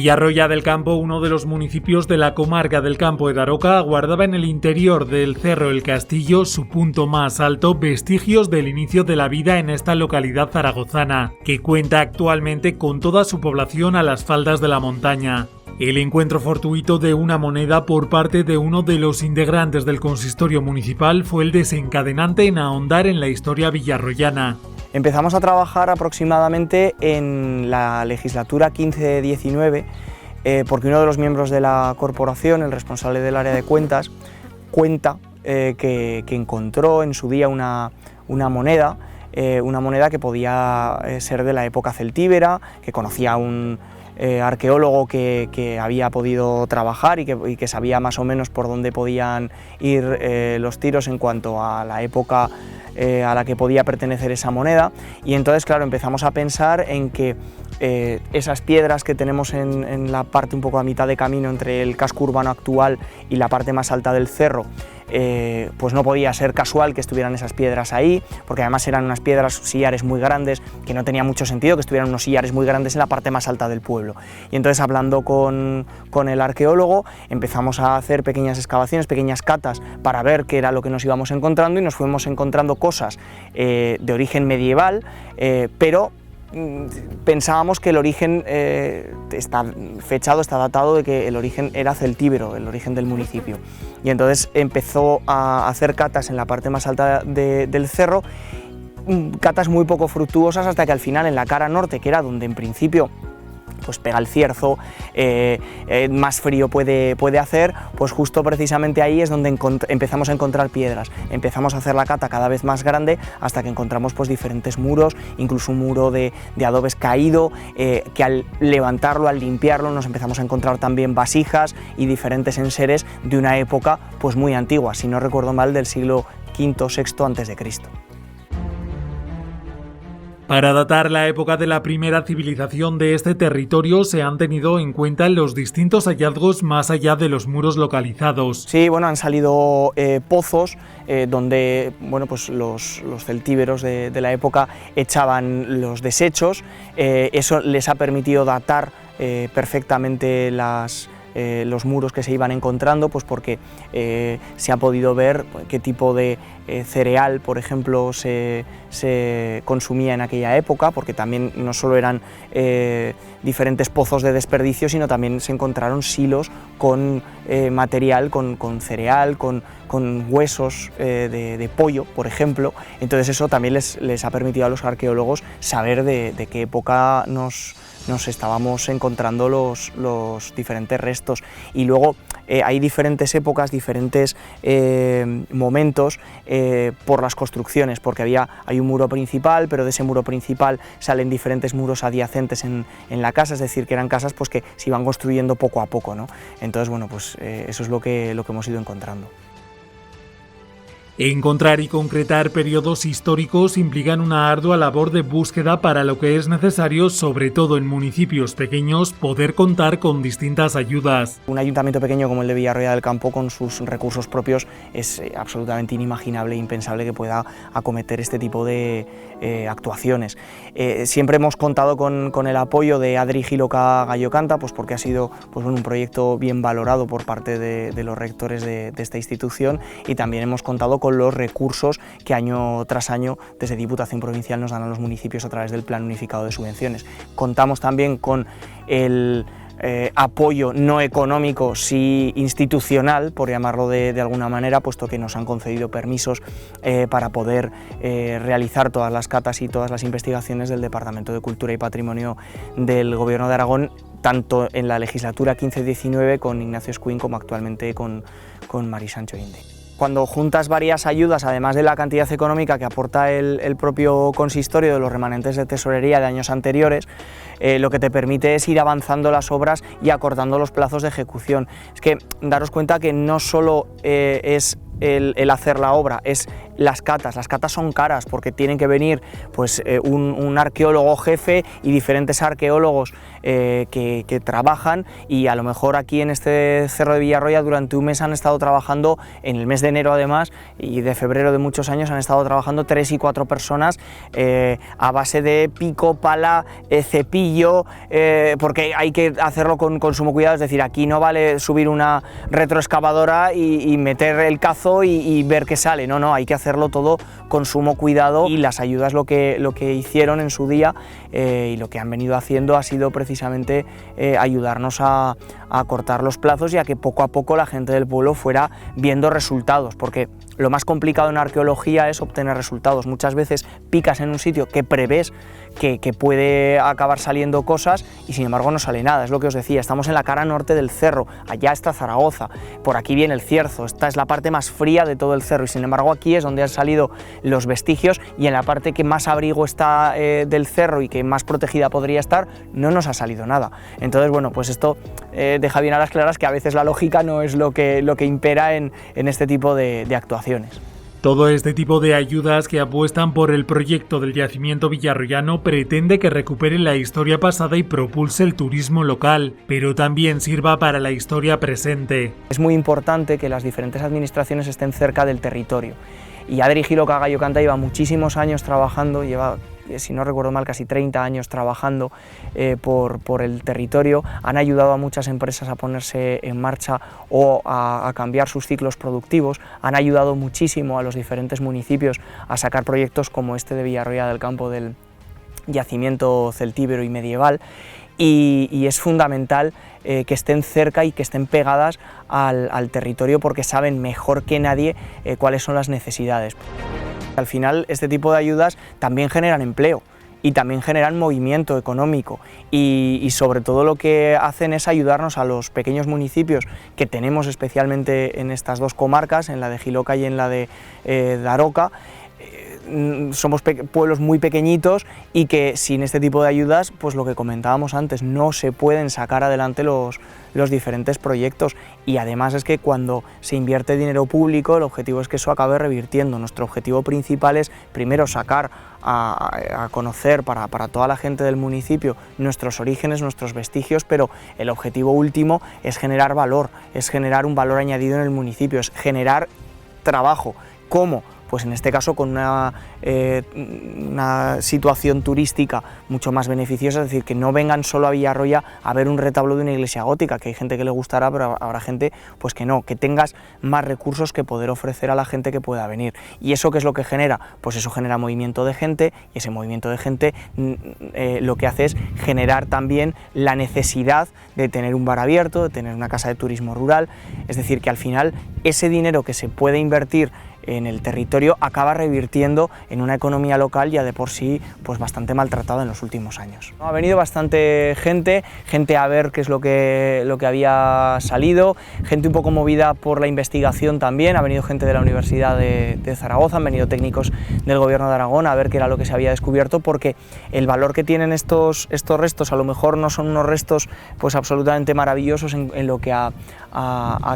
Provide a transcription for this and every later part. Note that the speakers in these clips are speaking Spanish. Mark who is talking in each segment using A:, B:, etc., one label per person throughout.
A: Villarroya del Campo, uno de los municipios de la comarca del Campo de Daroca, guardaba en el interior del Cerro El Castillo, su punto más alto, vestigios del inicio de la vida en esta localidad zaragozana, que cuenta actualmente con toda su población a las faldas de la montaña. El encuentro fortuito de una moneda por parte de uno de los integrantes del consistorio municipal fue el desencadenante en ahondar en la historia villarroyana.
B: Empezamos a trabajar aproximadamente en la legislatura 15-19 porque uno de los miembros de la corporación, el responsable del área de cuentas, cuenta que encontró en su día una moneda que podía ser de la época celtíbera, que conocía a un arqueólogo que había podido trabajar y que sabía más o menos por dónde podían ir los tiros en cuanto a la época a la que podía pertenecer esa moneda, y entonces claro, empezamos a pensar en que esas piedras que tenemos en la parte un poco a mitad de camino entre el casco urbano actual y la parte más alta del cerro, pues no podía ser casual que estuvieran esas piedras ahí, porque además eran unas piedras, sillares muy grandes, que no tenía mucho sentido que estuvieran unos sillares muy grandes en la parte más alta del pueblo. Y entonces, hablando con el arqueólogo, empezamos a hacer pequeñas excavaciones, pequeñas catas, para ver qué era lo que nos íbamos encontrando, y nos fuimos encontrando cosas de origen medieval, pero pensábamos que el origen está datado de que el origen era celtíbero, el origen del municipio. Y entonces empezó a hacer catas en la parte más alta del cerro, catas muy poco fructuosas, hasta que al final, en la cara norte, que era donde en principio pues pega el cierzo, más frío puede hacer, pues justo precisamente ahí es donde empezamos a encontrar piedras. Empezamos a hacer la cata cada vez más grande, hasta que encontramos pues diferentes muros, incluso un muro de adobes caído, que al levantarlo, al limpiarlo, nos empezamos a encontrar también vasijas y diferentes enseres de una época pues muy antigua, si no recuerdo mal, del siglo V-VI a.C.
A: Para datar la época de la primera civilización de este territorio se han tenido en cuenta los distintos hallazgos más allá de los muros localizados.
B: Sí, bueno, han salido pozos donde bueno, pues los celtíberos de la época echaban los desechos. Eso les ha permitido datar perfectamente los muros que se iban encontrando, pues porque se ha podido ver qué tipo de cereal, por ejemplo, se consumía en aquella época, porque también no solo eran diferentes pozos de desperdicio, sino también se encontraron silos con material, con cereal, con huesos de pollo, por ejemplo. Entonces eso también les ha permitido a los arqueólogos saber de qué época nos estábamos encontrando los diferentes restos. Y luego hay diferentes épocas, diferentes momentos por las construcciones, porque hay un muro principal, pero de ese muro principal salen diferentes muros adyacentes en la casa, es decir, que eran casas pues que se iban construyendo poco a poco, ¿no? Entonces, bueno, pues eso es lo que hemos ido encontrando.
A: Encontrar y concretar periodos históricos implican una ardua labor de búsqueda, para lo que es necesario, sobre todo en municipios pequeños, poder contar con distintas ayudas.
B: Un ayuntamiento pequeño como el de Villarroya del Campo, con sus recursos propios, es absolutamente inimaginable e impensable que pueda acometer este tipo de actuaciones. Siempre hemos contado con el apoyo de Adri Giloca Gallocanta, pues porque ha sido pues, un proyecto bien valorado por parte de los rectores de esta institución, y también hemos contado con los recursos que año tras año desde Diputación Provincial nos dan a los municipios a través del Plan Unificado de Subvenciones. Contamos también con el apoyo no económico, sí institucional, por llamarlo de alguna manera, puesto que nos han concedido permisos para poder realizar todas las catas y todas las investigaciones del Departamento de Cultura y Patrimonio del Gobierno de Aragón, tanto en la legislatura 15-19 con Ignacio Escuín como actualmente con Mari Sancho Inde. Cuando juntas varias ayudas, además de la cantidad económica que aporta el propio consistorio de los remanentes de tesorería de años anteriores, lo que te permite es ir avanzando las obras y acortando los plazos de ejecución. Es que daros cuenta que no solo es el hacer la obra, es las catas son caras porque tienen que venir pues, un arqueólogo jefe y diferentes arqueólogos que trabajan, y a lo mejor aquí en este cerro de Villarroya durante un mes han estado trabajando, en el mes de enero además, y de febrero de muchos años han estado trabajando 3 y 4 personas a base de pico, pala, cepillo, porque hay que hacerlo con sumo cuidado, es decir, aquí no vale subir una retroexcavadora y meter el cazo y ver qué sale, no, hay que hacerlo todo con sumo cuidado, y las ayudas lo que hicieron en su día y lo que han venido haciendo ha sido precisamente ayudarnos a cortar los plazos y a que poco a poco la gente del pueblo fuera viendo resultados, porque lo más complicado en arqueología es obtener resultados. Muchas veces picas en un sitio que prevés que puede acabar saliendo cosas y sin embargo no sale nada. Es lo que os decía, estamos en la cara norte del cerro, allá está Zaragoza, por aquí viene el Cierzo, esta es la parte más fría de todo el cerro y sin embargo aquí es donde han salido los vestigios, y en la parte que más abrigo está del cerro y que más protegida podría estar no nos ha salido nada. Entonces bueno, pues esto deja bien a las claras que a veces la lógica no es lo que impera en este tipo de actuaciones.
A: Todo este tipo de ayudas que apuestan por el proyecto del yacimiento villarroyano pretende que recupere la historia pasada y propulse el turismo local, pero también sirva para la historia presente.
B: Es muy importante que las diferentes administraciones estén cerca del territorio. Y Adri Giloca Gallo Canta lleva muchísimos años trabajando, lleva, si no recuerdo mal, casi 30 años trabajando por el territorio. Han ayudado a muchas empresas a ponerse en marcha o a cambiar sus ciclos productivos. Han ayudado muchísimo a los diferentes municipios a sacar proyectos como este de Villarroya del Campo, del yacimiento celtíbero y medieval. Y es fundamental que estén cerca y que estén pegadas al territorio porque saben mejor que nadie cuáles son las necesidades. Al final este tipo de ayudas también generan empleo y también generan movimiento económico y sobre todo lo que hacen es ayudarnos a los pequeños municipios que tenemos especialmente en estas dos comarcas, en la de Giloca y en la de Daroca. Somos pueblos muy pequeñitos y que sin este tipo de ayudas, pues lo que comentábamos antes, no se pueden sacar adelante los diferentes proyectos, y además es que cuando se invierte dinero público el objetivo es que eso acabe revirtiendo. Nuestro objetivo principal es primero sacar a conocer para toda la gente del municipio nuestros orígenes, nuestros vestigios, pero el objetivo último es generar valor, es generar un valor añadido en el municipio, es generar trabajo. ¿Cómo? Pues en este caso con una situación turística mucho más beneficiosa, es decir, que no vengan solo a Villarroya a ver un retablo de una iglesia gótica, que hay gente que le gustará, pero habrá gente pues que no, que tengas más recursos que poder ofrecer a la gente que pueda venir. ¿Y eso qué es lo que genera? Pues eso genera movimiento de gente, y ese movimiento de gente lo que hace es generar también la necesidad de tener un bar abierto, de tener una casa de turismo rural, es decir, que al final ese dinero que se puede invertir en el territorio acaba revirtiendo en una economía local ya de por sí pues bastante maltratada en los últimos años. Ha venido bastante gente a ver qué es lo que había salido, gente un poco movida por la investigación también. Ha venido gente de la Universidad de Zaragoza, han venido técnicos del Gobierno de Aragón a ver qué era lo que se había descubierto, porque el valor que tienen estos restos a lo mejor no son unos restos pues absolutamente maravillosos en lo que a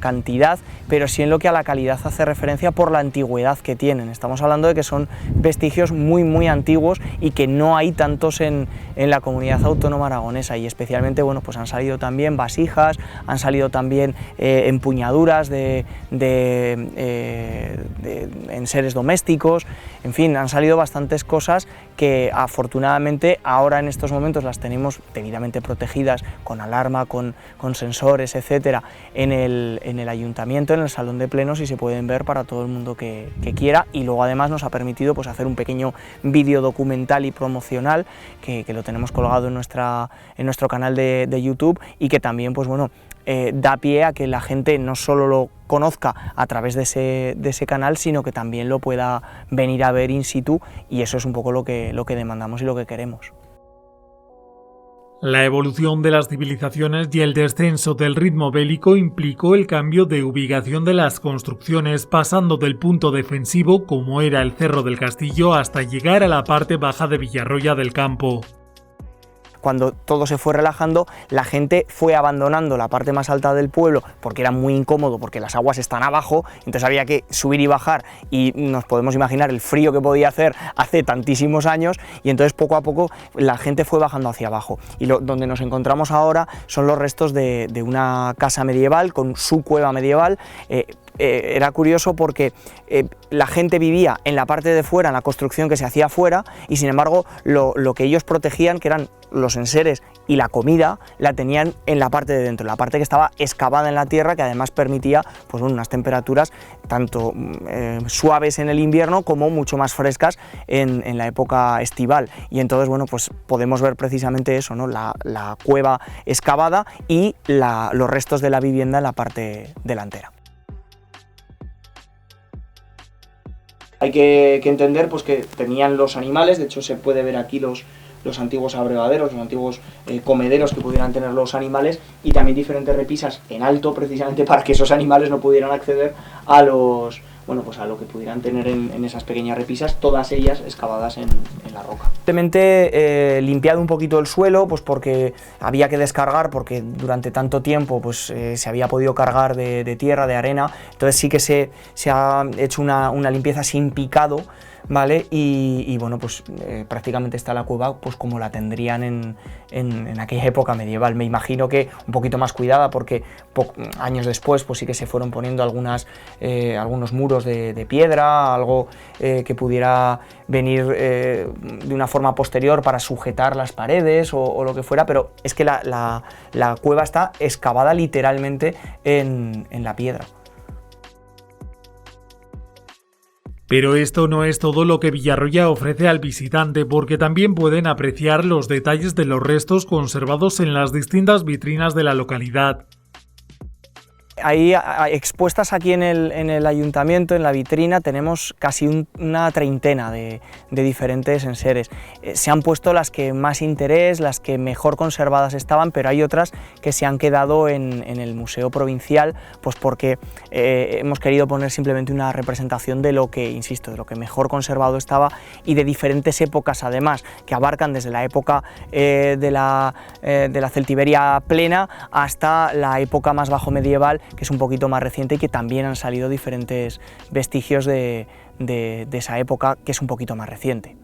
B: cantidad, pero sí en lo que a la calidad hace referencia por la antigüedad que tienen. Estamos hablando de que son vestigios muy antiguos y que no hay tantos en la comunidad autónoma aragonesa, y especialmente bueno, pues han salido también vasijas, han salido también empuñaduras de enseres domésticos, en fin, han salido bastantes cosas que afortunadamente ahora en estos momentos las tenemos debidamente protegidas con alarma, con sensores, etcétera, en el ayuntamiento, en el salón de plenos, y se pueden ver para todo el mundo que quiera. Y luego además nos ha permitido pues hacer un pequeño vídeo documental y promocional que lo tenemos colgado en nuestro canal de YouTube, y que también pues bueno, da pie a que la gente no solo lo conozca a través de ese canal, sino que también lo pueda venir a ver in situ, y eso es un poco lo que demandamos y lo que queremos.
A: La evolución de las civilizaciones y el descenso del ritmo bélico implicó el cambio de ubicación de las construcciones, pasando del punto defensivo, como era el Cerro del Castillo, hasta llegar a la parte baja de Villarroya del Campo.
B: cuando todo se fue relajando, la gente fue abandonando la parte más alta del pueblo porque era muy incómodo, porque las aguas están abajo, entonces había que subir y bajar, y nos podemos imaginar el frío que podía hacer hace tantísimos años, y entonces poco a poco la gente fue bajando hacia abajo. Y donde nos encontramos ahora son los restos de una casa medieval con su cueva medieval. Era curioso porque la gente vivía en la parte de fuera, en la construcción que se hacía fuera, y sin embargo lo que ellos protegían, que eran los enseres y la comida, la tenían en la parte de dentro, la parte que estaba excavada en la tierra, que además permitía pues, bueno, unas temperaturas tanto suaves en el invierno como mucho más frescas en la época estival. Y entonces bueno, pues podemos ver precisamente eso, ¿no? La cueva excavada y los restos de la vivienda en la parte delantera. Hay que entender pues, que tenían los animales, de hecho se puede ver aquí los antiguos abrevaderos, los antiguos comederos que pudieran tener los animales, y también diferentes repisas en alto, precisamente para que esos animales no pudieran acceder a a lo que pudieran tener en esas pequeñas repisas, todas ellas excavadas en la roca. Simplemente limpiado un poquito el suelo, pues porque había que descargar, porque durante tanto tiempo pues, se había podido cargar de tierra, de arena, entonces sí que se ha hecho una limpieza sin picado, ¿vale? Y bueno, pues prácticamente está la cueva pues como la tendrían en aquella época medieval. Me imagino que un poquito más cuidada, porque años después pues sí que se fueron poniendo algunos muros de piedra, algo que pudiera venir de una forma posterior para sujetar las paredes o lo que fuera, pero es que la cueva está excavada literalmente en la piedra.
A: Pero esto no es todo lo que Villarroya ofrece al visitante, porque también pueden apreciar los detalles de los restos conservados en las distintas vitrinas de la localidad.
B: Ahí expuestas aquí en el ayuntamiento, en la vitrina, tenemos casi una treintena de diferentes enseres. Se han puesto las que más interés, las que mejor conservadas estaban, pero hay otras que se han quedado en el Museo Provincial, pues porque hemos querido poner simplemente una representación de lo que, insisto, de lo que mejor conservado estaba, y de diferentes épocas además, que abarcan desde la época de la celtiberia plena hasta la época más bajo medieval, que es un poquito más reciente, y que también han salido diferentes vestigios de esa época, que es un poquito más reciente.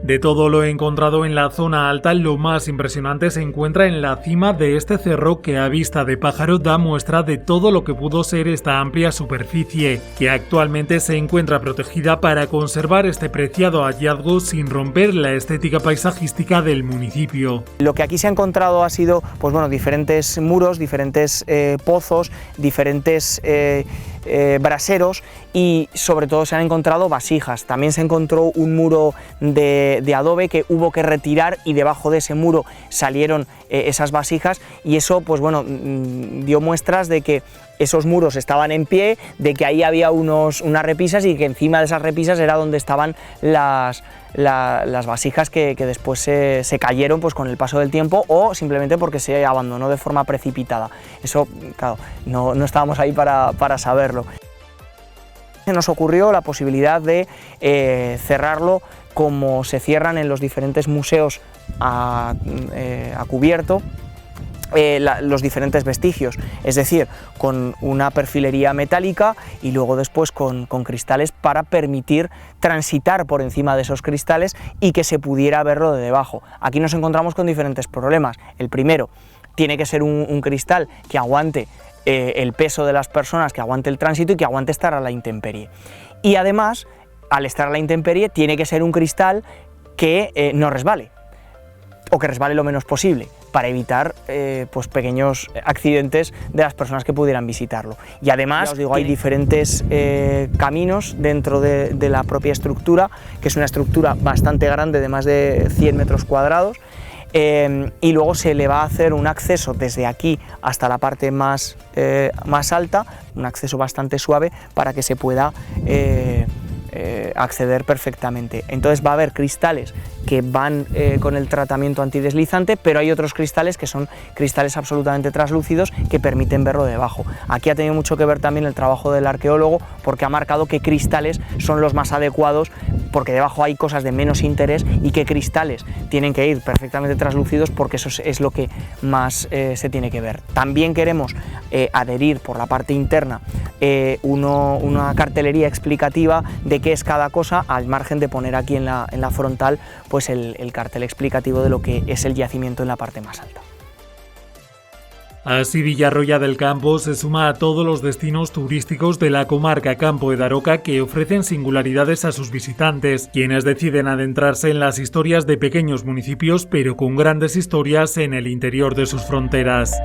A: De todo lo encontrado en la zona alta, lo más impresionante se encuentra en la cima de este cerro, que a vista de pájaro da muestra de todo lo que pudo ser esta amplia superficie, que actualmente se encuentra protegida para conservar este preciado hallazgo sin romper la estética paisajística del municipio.
B: Lo que aquí se ha encontrado ha sido pues bueno, diferentes muros, diferentes pozos, diferentes braseros, y sobre todo se han encontrado vasijas. También se encontró un muro de adobe que hubo que retirar, y debajo de ese muro salieron esas vasijas, y eso pues bueno, dio muestras de que esos muros estaban en pie, de que ahí había unas repisas, y que encima de esas repisas era donde estaban las vasijas que después se cayeron pues con el paso del tiempo, o simplemente porque se abandonó de forma precipitada. Eso, claro, no estábamos ahí para saberlo. Se nos ocurrió la posibilidad de cerrarlo como se cierran en los diferentes museos a cubierto, los diferentes vestigios, es decir, con una perfilería metálica y luego después con cristales, para permitir transitar por encima de esos cristales y que se pudiera verlo de debajo. Aquí nos encontramos con diferentes problemas. El primero, tiene que ser un cristal que aguante el peso de las personas, que aguante el tránsito y que aguante estar a la intemperie. Y además, al estar a la intemperie, tiene que ser un cristal que no resbale, o que resbale lo menos posible, para evitar pues pequeños accidentes de las personas que pudieran visitarlo. Y además, os digo, hay diferentes caminos dentro de la propia estructura, que es una estructura bastante grande, de más de 100 metros cuadrados, y luego se le va a hacer un acceso desde aquí hasta la parte más alta, un acceso bastante suave, para que se pueda acceder perfectamente. Entonces va a haber cristales que van con el tratamiento antideslizante, pero hay otros cristales que son cristales absolutamente translúcidos que permiten verlo debajo. Aquí ha tenido mucho que ver también el trabajo del arqueólogo, porque ha marcado qué cristales son los más adecuados, porque debajo hay cosas de menos interés, y qué cristales tienen que ir perfectamente translúcidos, porque eso es lo que más se tiene que ver. También queremos adherir por la parte interna una cartelería explicativa de qué es cada cosa, al margen de poner aquí en la frontal pues el cartel explicativo de lo que es el yacimiento en la parte más alta.
A: Así, Villarroya del Campo se suma a todos los destinos turísticos de la comarca Campo de Daroca que ofrecen singularidades a sus visitantes, quienes deciden adentrarse en las historias de pequeños municipios pero con grandes historias en el interior de sus fronteras.